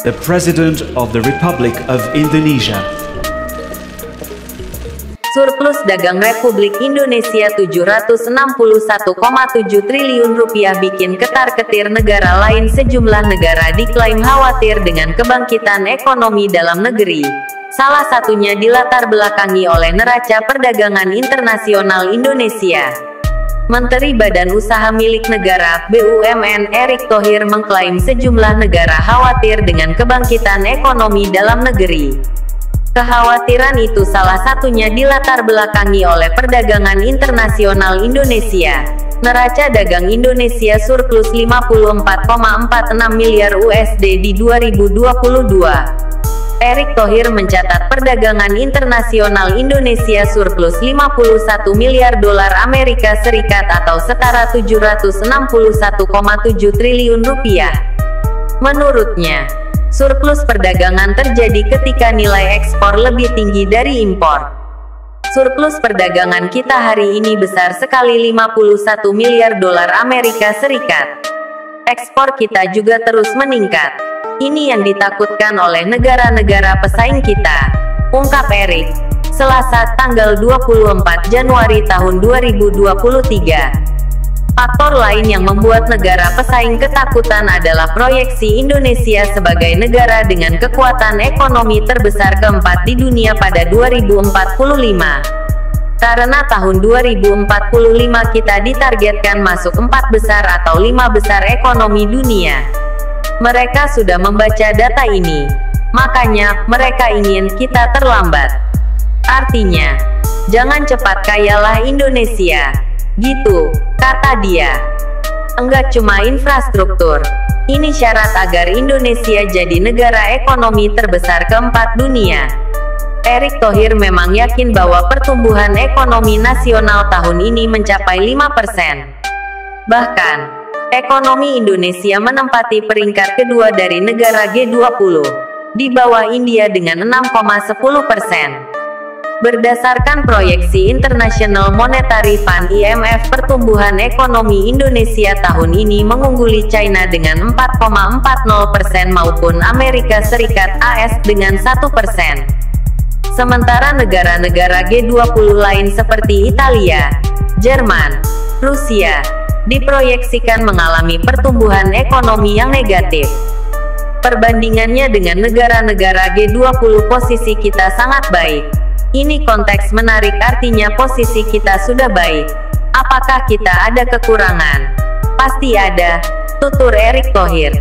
the President of the Republic of Indonesia. Surplus dagang Republik Indonesia 761,7 triliun rupiah bikin ketar-ketir negara lain. Sejumlah negara diklaim khawatir dengan kebangkitan ekonomi dalam negeri. Salah satunya dilatar belakangi oleh neraca perdagangan internasional Indonesia. Menteri Badan Usaha Milik Negara (BUMN) Erick Thohir mengklaim sejumlah negara khawatir dengan kebangkitan ekonomi dalam negeri. Kekhawatiran itu salah satunya dilatar belakangi oleh perdagangan internasional Indonesia. Neraca dagang Indonesia surplus 54,46 miliar USD di 2022. Erick Thohir mencatat perdagangan internasional Indonesia surplus 51 miliar dolar Amerika Serikat atau setara 761,7 triliun rupiah. Menurutnya, surplus perdagangan terjadi ketika nilai ekspor lebih tinggi dari impor. Surplus perdagangan kita hari ini besar sekali, 51 miliar dolar Amerika Serikat. Ekspor kita juga terus meningkat. Ini yang ditakutkan oleh negara-negara pesaing kita, ungkap Erick, Selasa, tanggal 24 Januari tahun 2023. Faktor lain yang membuat negara pesaing ketakutan adalah proyeksi Indonesia sebagai negara dengan kekuatan ekonomi terbesar keempat di dunia pada 2045. Karena tahun 2045 kita ditargetkan masuk 4 besar atau 5 besar ekonomi dunia. Mereka sudah membaca data ini, makanya mereka ingin kita terlambat. Artinya, jangan cepat kayalah Indonesia. Gitu, kata dia. Enggak cuma infrastruktur. Ini syarat agar Indonesia jadi negara ekonomi terbesar keempat dunia. Erick Thohir memang yakin bahwa pertumbuhan ekonomi nasional tahun ini mencapai 5%. Bahkan, ekonomi Indonesia menempati peringkat kedua dari negara G20, di bawah India dengan 6,10%. Berdasarkan proyeksi International Monetary Fund (IMF), pertumbuhan ekonomi Indonesia tahun ini mengungguli China dengan 4,40% maupun Amerika Serikat (AS) dengan 1%. Sementara negara-negara G20 lain seperti Italia, Jerman, Rusia, diproyeksikan mengalami pertumbuhan ekonomi yang negatif. Perbandingannya dengan negara-negara G20, posisi kita sangat baik. Ini konteks menarik, artinya posisi kita sudah baik. Apakah kita ada kekurangan? Pasti ada, tutur Erick Thohir.